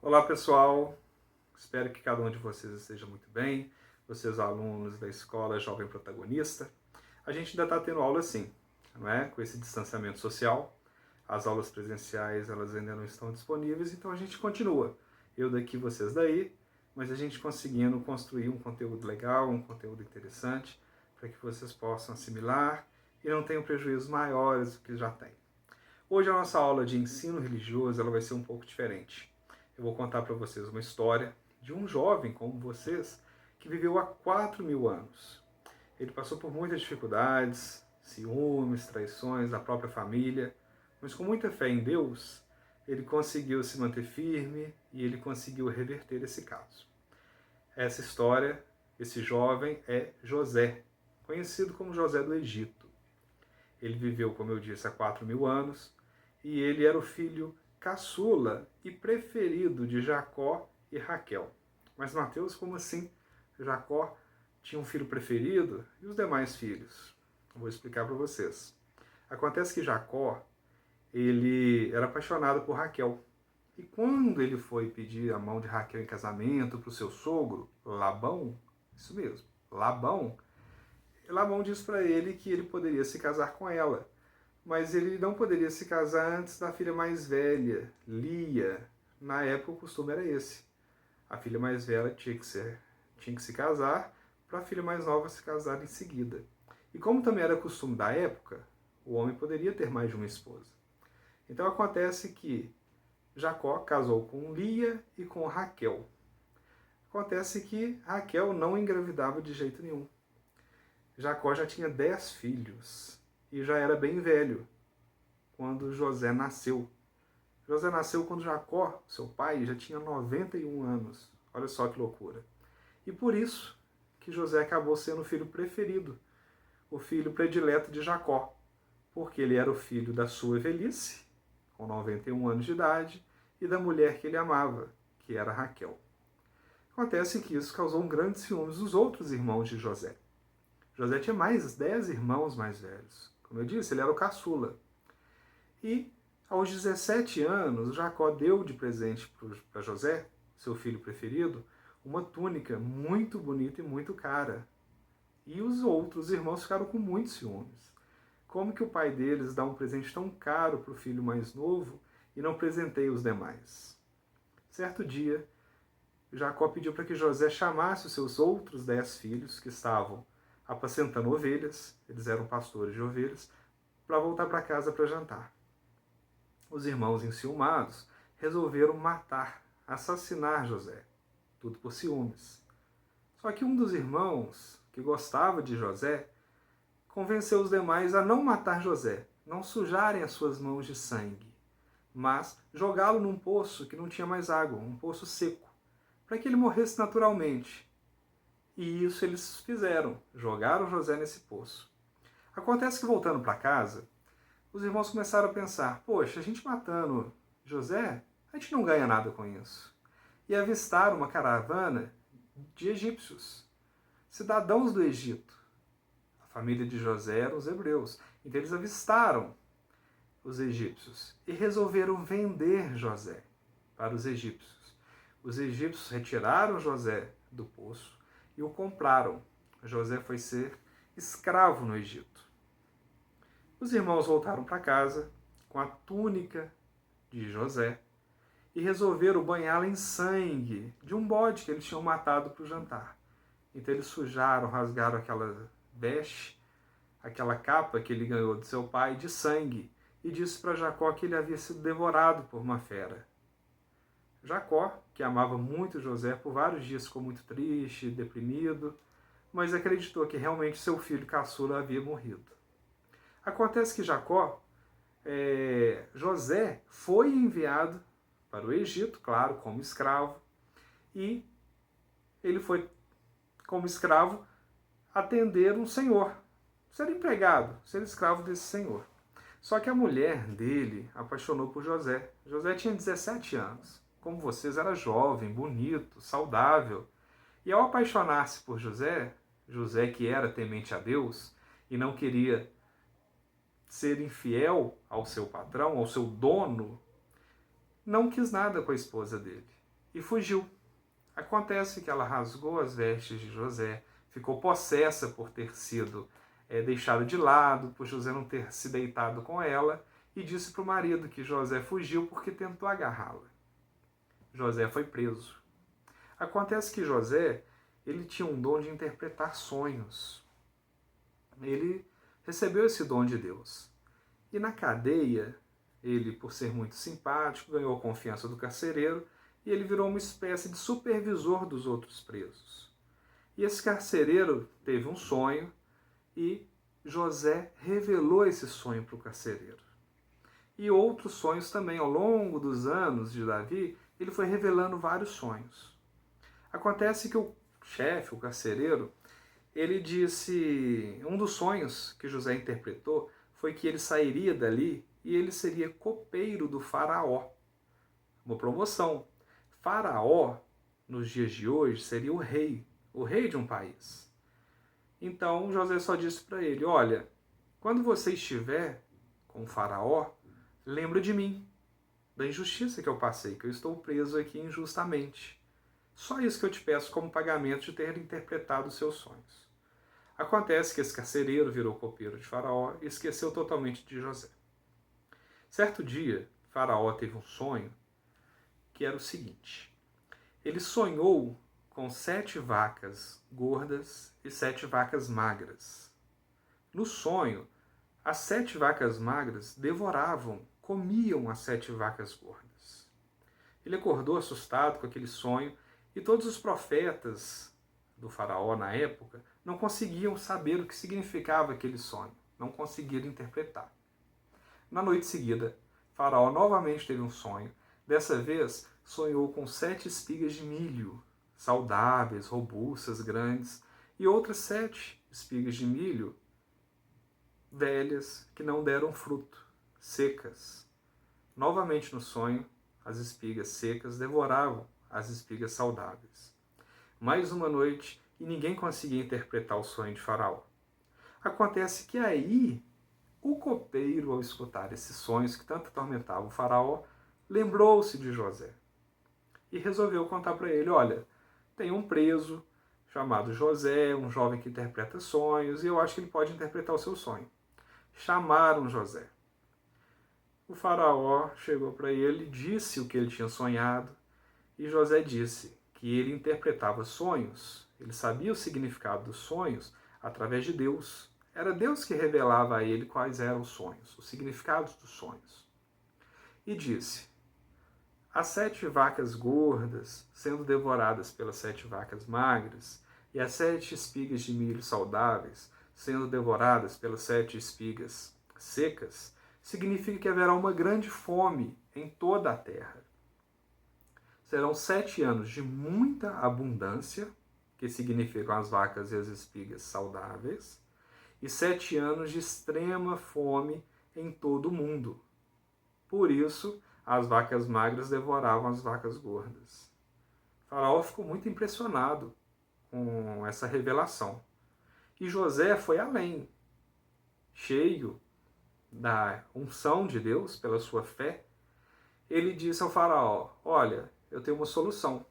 Olá pessoal, espero que cada um de vocês esteja muito bem, vocês alunos da escola Jovem Protagonista. A gente ainda está tendo aula sim, não é? Com esse distanciamento social, as aulas presenciais elas ainda não estão disponíveis, então a gente continua. Eu daqui, vocês daí, mas a gente conseguindo construir um conteúdo legal, um conteúdo interessante, para que vocês possam assimilar e não tenham prejuízos maiores do que já tem. Hoje a nossa aula de ensino religioso ela vai ser um pouco diferente. Eu vou contar para vocês uma história de um jovem como vocês que viveu há 4.000 anos. Ele passou por muitas dificuldades, ciúmes, traições da própria família, mas com muita fé em Deus, ele conseguiu se manter firme e ele conseguiu reverter esse caso. Essa história, esse jovem é José, conhecido como José do Egito. Ele viveu, como eu disse, há 4.000 anos e ele era o filho caçula e preferido de Jacó e Raquel. Mas Mateus, como assim? Jacó tinha um filho preferido e os demais filhos? Eu vou explicar para vocês. Acontece que Jacó, ele era apaixonado por Raquel. E quando ele foi pedir a mão de Raquel em casamento para o seu sogro, Labão, isso mesmo, Labão disse para ele que ele poderia se casar com ela, mas ele não poderia se casar antes da filha mais velha, Lia. Na época o costume era esse. A filha mais velha tinha que se casar para a filha mais nova se casar em seguida. E como também era costume da época, o homem poderia ter mais de uma esposa. Então acontece que Jacó casou com Lia e com Raquel. Acontece que Raquel não engravidava de jeito nenhum. Jacó já tinha 10 filhos e já era bem velho quando José nasceu. José nasceu quando Jacó, seu pai, já tinha 91 anos. Olha só que loucura. E por isso que José acabou sendo o filho preferido, o filho predileto de Jacó, porque ele era o filho da sua velhice, com 91 anos de idade, e da mulher que ele amava, que era Raquel. Acontece que isso causou um grande ciúmes dos outros irmãos de José. José tinha mais 10 irmãos mais velhos. Como eu disse, ele era o caçula. E aos 17 anos, Jacó deu de presente para José, seu filho preferido, uma túnica muito bonita e muito cara. E os outros irmãos ficaram com muitos ciúmes. Como que o pai deles dá um presente tão caro para o filho mais novo e não presenteia os demais? Certo dia, Jacó pediu para que José chamasse os seus outros 10 filhos que estavam apacentando ovelhas, eles eram pastores de ovelhas, para voltar para casa para jantar. Os irmãos enciumados resolveram assassinar José, tudo por ciúmes. Só que um dos irmãos, que gostava de José, convenceu os demais a não matar José, não sujarem as suas mãos de sangue, mas jogá-lo num poço que não tinha mais água, um poço seco, para que ele morresse naturalmente. E isso eles fizeram, jogaram José nesse poço. Acontece que voltando para casa, os irmãos começaram a pensar, poxa, a gente matando José, a gente não ganha nada com isso. E avistaram uma caravana de egípcios, cidadãos do Egito. A família de José eram os hebreus. Então eles avistaram os egípcios e resolveram vender José para os egípcios. Os egípcios retiraram José do poço e o compraram. José foi ser escravo no Egito. Os irmãos voltaram para casa com a túnica de José e resolveram banhá-la em sangue de um bode que eles tinham matado para o jantar. Então eles sujaram, rasgaram aquela veste, aquela capa que ele ganhou de seu pai, de sangue, e disse para Jacó que ele havia sido devorado por uma fera. Jacó, que amava muito José, por vários dias ficou muito triste, deprimido, mas acreditou que realmente seu filho caçula havia morrido. Acontece que José foi enviado para o Egito, claro, como escravo, e ele foi, como escravo, atender um senhor, ser empregado, ser escravo desse senhor. Só que a mulher dele apaixonou por José. José tinha 17 anos. Como vocês, era jovem, bonito, saudável. E ao apaixonar-se por José, José que era temente a Deus e não queria ser infiel ao seu patrão, ao seu dono, não quis nada com a esposa dele. e fugiu. Acontece que ela rasgou as vestes de José, ficou possessa por ter sido deixado de lado, por José não ter se deitado com ela, e disse para o marido que José fugiu porque tentou agarrá-la. José foi preso. Acontece que José, ele tinha um dom de interpretar sonhos. Ele recebeu esse dom de Deus. E na cadeia, ele, por ser muito simpático, ganhou a confiança do carcereiro e ele virou uma espécie de supervisor dos outros presos. E esse carcereiro teve um sonho e José revelou esse sonho para o carcereiro. E outros sonhos também, ao longo dos anos de Davi, ele foi revelando vários sonhos. Acontece que o chefe, o carcereiro, ele disse, um dos sonhos que José interpretou foi que ele sairia dali e ele seria copeiro do faraó. Uma promoção. Faraó, nos dias de hoje, seria o rei de um país. Então José só disse para ele, olha, quando você estiver com o faraó, lembra de mim, da injustiça que eu passei, que eu estou preso aqui injustamente. Só isso que eu te peço como pagamento de ter interpretado os seus sonhos. Acontece que esse carcereiro virou copeiro de Faraó e esqueceu totalmente de José. Certo dia, Faraó teve um sonho que era o seguinte. Ele sonhou com 7 vacas gordas e 7 vacas magras. No sonho, as 7 vacas magras devoravam, comiam as 7 vacas gordas. Ele acordou assustado com aquele sonho e todos os profetas do faraó na época não conseguiam saber o que significava aquele sonho, não conseguiram interpretar. Na noite seguida, Faraó novamente teve um sonho. Dessa vez, sonhou com 7 espigas de milho, saudáveis, robustas, grandes, e outras 7 espigas de milho, velhas, que não deram fruto, secas. Novamente no sonho, as espigas secas devoravam as espigas saudáveis. Mais uma noite, e ninguém conseguia interpretar o sonho de Faraó. Acontece que aí, o copeiro, ao escutar esses sonhos que tanto atormentavam o faraó, lembrou-se de José e resolveu contar para ele, olha, tem um preso chamado José, um jovem que interpreta sonhos, e eu acho que ele pode interpretar o seu sonho. Chamaram José. O faraó chegou para ele, disse o que ele tinha sonhado, e José disse que ele interpretava sonhos, ele sabia o significado dos sonhos através de Deus. Era Deus que revelava a ele quais eram os sonhos, os significados dos sonhos. E disse, as 7 vacas gordas sendo devoradas pelas 7 vacas magras, e as 7 espigas de milho saudáveis sendo devoradas pelas 7 espigas secas, significa que haverá uma grande fome em toda a terra. Serão 7 anos de muita abundância, que significam as vacas e as espigas saudáveis, e 7 anos de extrema fome em todo o mundo. Por isso, as vacas magras devoravam as vacas gordas. O faraó ficou muito impressionado com essa revelação. E José foi além, cheio da unção de Deus pela sua fé. Ele disse ao faraó, olha, eu tenho uma solução.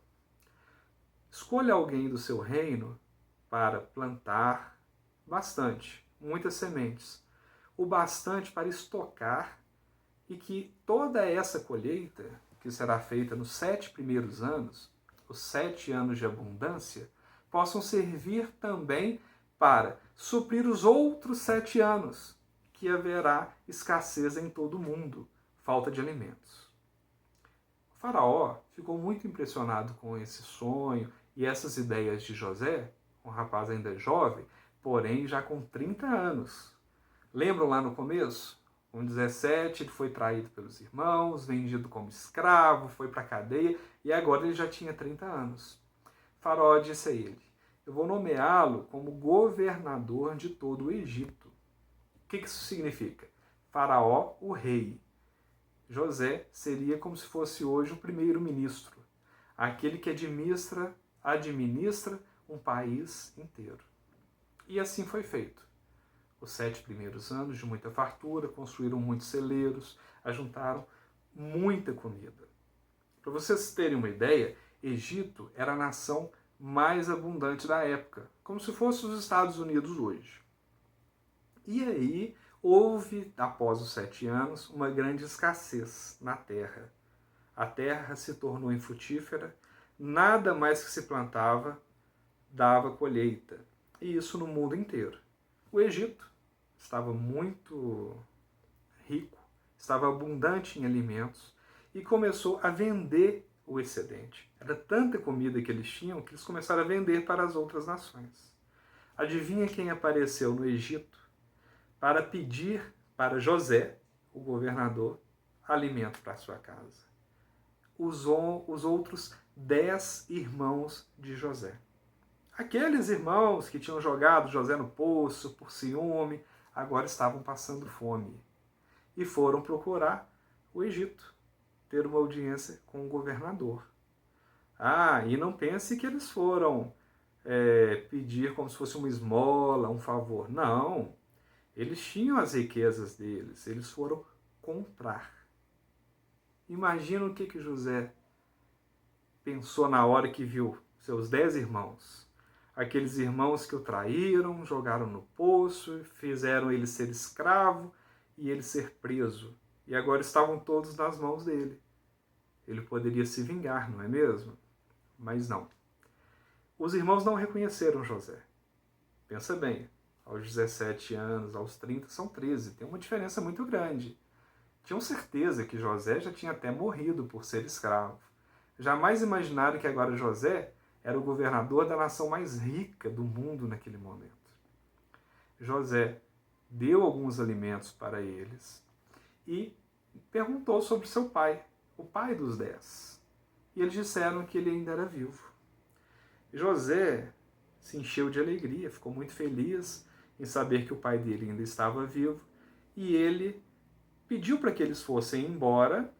Escolha alguém do seu reino para plantar bastante, muitas sementes, o bastante para estocar e que toda essa colheita, que será feita nos 7 primeiros anos, os 7 anos de abundância, possam servir também para suprir os outros 7 anos, que haverá escassez em todo o mundo, falta de alimentos. O faraó ficou muito impressionado com esse sonho e essas ideias de José, um rapaz ainda jovem, porém já com 30 anos. Lembram lá no começo? Com 17 ele foi traído pelos irmãos, vendido como escravo, foi para a cadeia e agora ele já tinha 30 anos. Faraó disse a ele, eu vou nomeá-lo como governador de todo o Egito. O que isso significa? Faraó, o rei. José seria como se fosse hoje o primeiro-ministro, aquele que administra um país inteiro. E assim foi feito. Os 7 primeiros anos de muita fartura, construíram muitos celeiros, ajuntaram muita comida. Para vocês terem uma ideia, Egito era a nação mais abundante da época, como se fosse os Estados Unidos hoje. E aí houve, após os 7 anos, uma grande escassez na terra. A terra se tornou infrutífera, nada mais que se plantava dava colheita. E isso no mundo inteiro. O Egito estava muito rico, estava abundante em alimentos e começou a vender o excedente. Era tanta comida que eles tinham que eles começaram a vender para as outras nações. Adivinha quem apareceu no Egito para pedir para José, o governador, alimento para sua casa? Os outros 10 irmãos de José. Aqueles irmãos que tinham jogado José no poço por ciúme, agora estavam passando fome e foram procurar o Egito, ter uma audiência com o governador. E não pense que eles foram pedir como se fosse uma esmola, um favor. Não, eles tinham as riquezas deles, eles foram comprar. Imagina o que José pensou na hora que viu seus 10 irmãos. Aqueles irmãos que o traíram, jogaram no poço, fizeram ele ser escravo e ele ser preso. E agora estavam todos nas mãos dele. Ele poderia se vingar, não é mesmo? Mas não. Os irmãos não reconheceram José. Pensa bem, aos 17 anos, aos 30, são 13. Tem uma diferença muito grande. Tinham certeza que José já tinha até morrido por ser escravo. Jamais imaginaram que agora José era o governador da nação mais rica do mundo naquele momento. José deu alguns alimentos para eles e perguntou sobre seu pai, o pai dos 10. E eles disseram que ele ainda era vivo. José se encheu de alegria, ficou muito feliz em saber que o pai dele ainda estava vivo e ele pediu para que eles fossem embora,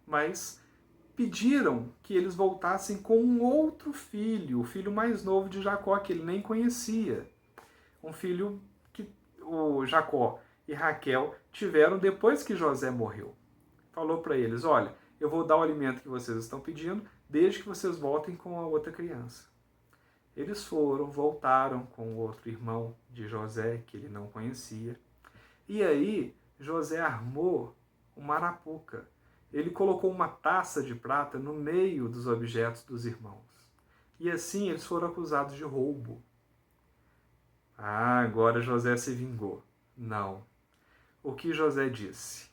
mas pediram que eles voltassem com um outro filho, o filho mais novo de Jacó, que ele nem conhecia. Um filho que o Jacó e Raquel tiveram depois que José morreu. Falou para eles, olha, eu vou dar o alimento que vocês estão pedindo, desde que vocês voltem com a outra criança. Eles voltaram com o outro irmão de José, que ele não conhecia. E aí, José armou uma arapuca. Ele colocou uma taça de prata no meio dos objetos dos irmãos. E assim eles foram acusados de roubo. Agora José se vingou. Não. O que José disse?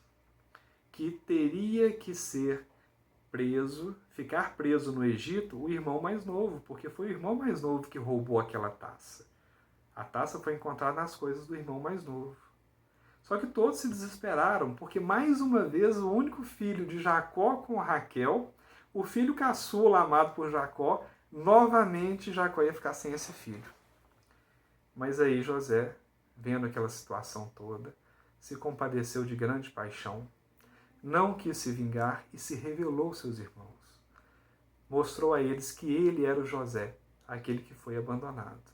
Que teria que ser preso, ficar preso no Egito, o irmão mais novo, porque foi o irmão mais novo que roubou aquela taça. A taça foi encontrada nas coisas do irmão mais novo. Só que todos se desesperaram, porque mais uma vez o único filho de Jacó com Raquel, o filho caçula amado por Jacó, novamente Jacó ia ficar sem esse filho. Mas aí José, vendo aquela situação toda, se compadeceu de grande paixão, não quis se vingar e se revelou aos seus irmãos. Mostrou a eles que ele era o José, aquele que foi abandonado.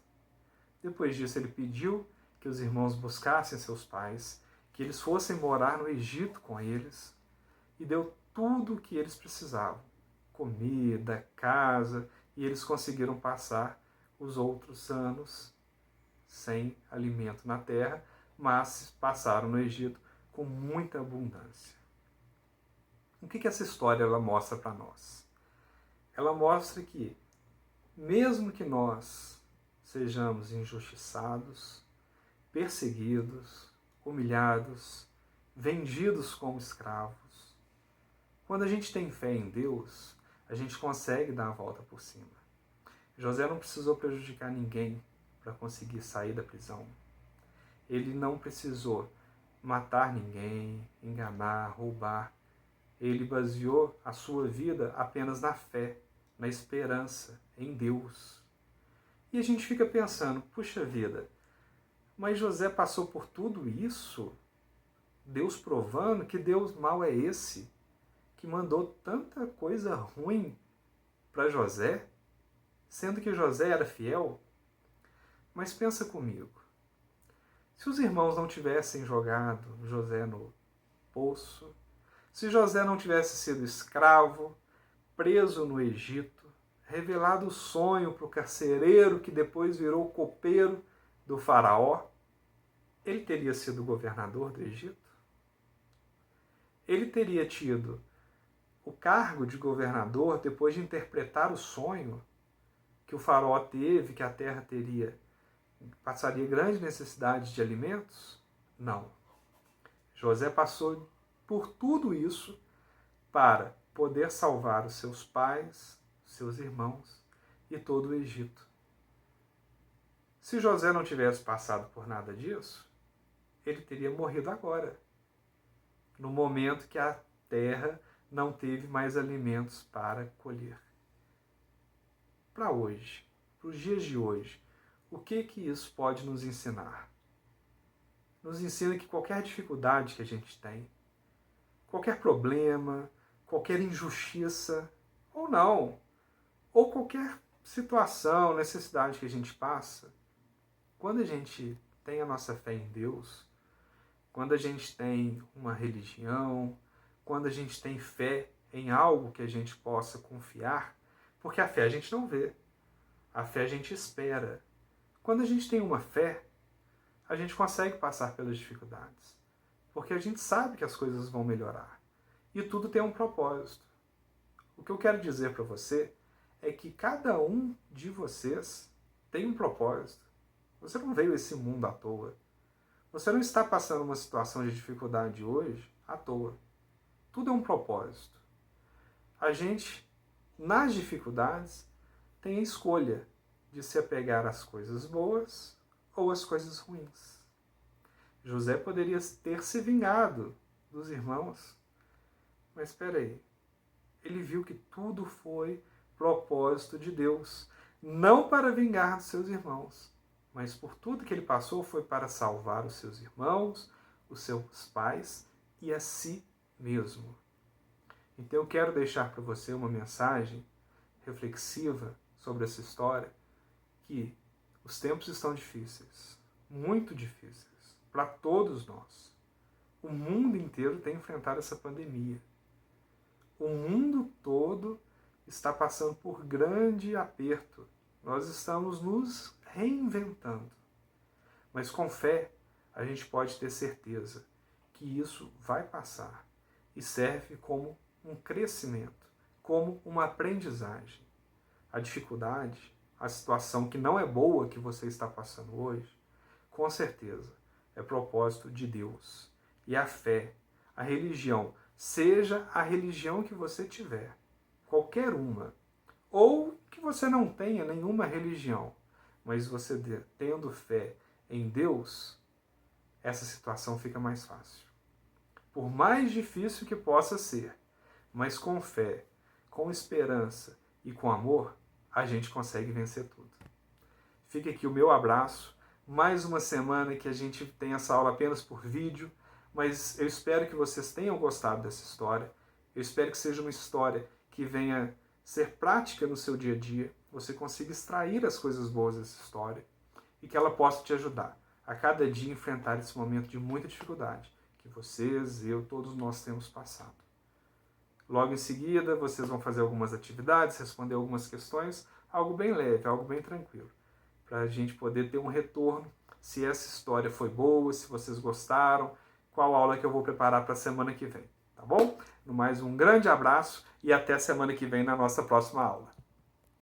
Depois disso ele pediu que os irmãos buscassem seus pais, que eles fossem morar no Egito com eles, e deu tudo o que eles precisavam, comida, casa, e eles conseguiram passar os outros anos sem alimento na terra, mas passaram no Egito com muita abundância. O que essa história ela mostra para nós? Ela mostra que, mesmo que nós sejamos injustiçados, perseguidos, humilhados, vendidos como escravos, quando a gente tem fé em Deus, a gente consegue dar a volta por cima. José não precisou prejudicar ninguém para conseguir sair da prisão. Ele não precisou matar ninguém, enganar, roubar. Ele baseou a sua vida apenas na fé, na esperança, em Deus. E a gente fica pensando, puxa vida, mas José passou por tudo isso? Deus provando? Que Deus mau é esse? Que mandou tanta coisa ruim para José? Sendo que José era fiel? Mas pensa comigo. Se os irmãos não tivessem jogado José no poço, se José não tivesse sido escravo, preso no Egito, revelado o sonho para o carcereiro que depois virou copeiro do faraó, ele teria sido governador do Egito? Ele teria tido o cargo de governador depois de interpretar o sonho que o faraó teve, que a terra passaria grande necessidade de alimentos? Não. José passou por tudo isso para poder salvar os seus pais, seus irmãos e todo o Egito. Se José não tivesse passado por nada disso, ele teria morrido agora, no momento que a terra não teve mais alimentos para colher. Para hoje, para os dias de hoje, o que isso pode nos ensinar? Nos ensina que qualquer dificuldade que a gente tem, qualquer problema, qualquer injustiça, ou não, ou qualquer situação, necessidade que a gente passa, quando a gente tem a nossa fé em Deus, quando a gente tem uma religião, quando a gente tem fé em algo que a gente possa confiar, porque a fé a gente não vê, a fé a gente espera. Quando a gente tem uma fé, a gente consegue passar pelas dificuldades, porque a gente sabe que as coisas vão melhorar. E tudo tem um propósito. O que eu quero dizer para você é que cada um de vocês tem um propósito. Você não veio a esse mundo à toa. Você não está passando uma situação de dificuldade hoje à toa. Tudo é um propósito. A gente, nas dificuldades, tem a escolha de se apegar às coisas boas ou às coisas ruins. José poderia ter se vingado dos irmãos, mas espera aí. Ele viu que tudo foi propósito de Deus, não para vingar dos seus irmãos, mas por tudo que ele passou foi para salvar os seus irmãos, os seus pais e a si mesmo. Então eu quero deixar para você uma mensagem reflexiva sobre essa história, que os tempos estão difíceis, muito difíceis, para todos nós. O mundo inteiro tem enfrentado essa pandemia. O mundo todo está passando por grande aperto. Nós estamos nos reinventando. Mas com fé, a gente pode ter certeza que isso vai passar e serve como um crescimento, como uma aprendizagem. A dificuldade, a situação que não é boa que você está passando hoje, com certeza é propósito de Deus. E a fé, a religião, seja a religião que você tiver, qualquer uma, ou que você não tenha nenhuma religião, mas você tendo fé em Deus, essa situação fica mais fácil. Por mais difícil que possa ser, mas com fé, com esperança e com amor, a gente consegue vencer tudo. Fica aqui o meu abraço. Mais uma semana que a gente tem essa aula apenas por vídeo, mas eu espero que vocês tenham gostado dessa história. Eu espero que seja uma história que venha ser prática no seu dia a dia, você consiga extrair as coisas boas dessa história e que ela possa te ajudar a cada dia enfrentar esse momento de muita dificuldade que vocês, eu, todos nós temos passado. Logo em seguida, vocês vão fazer algumas atividades, responder algumas questões, algo bem leve, algo bem tranquilo, para a gente poder ter um retorno, se essa história foi boa, se vocês gostaram, qual aula que eu vou preparar para a semana que vem, tá bom? No mais, um grande abraço e até a semana que vem na nossa próxima aula.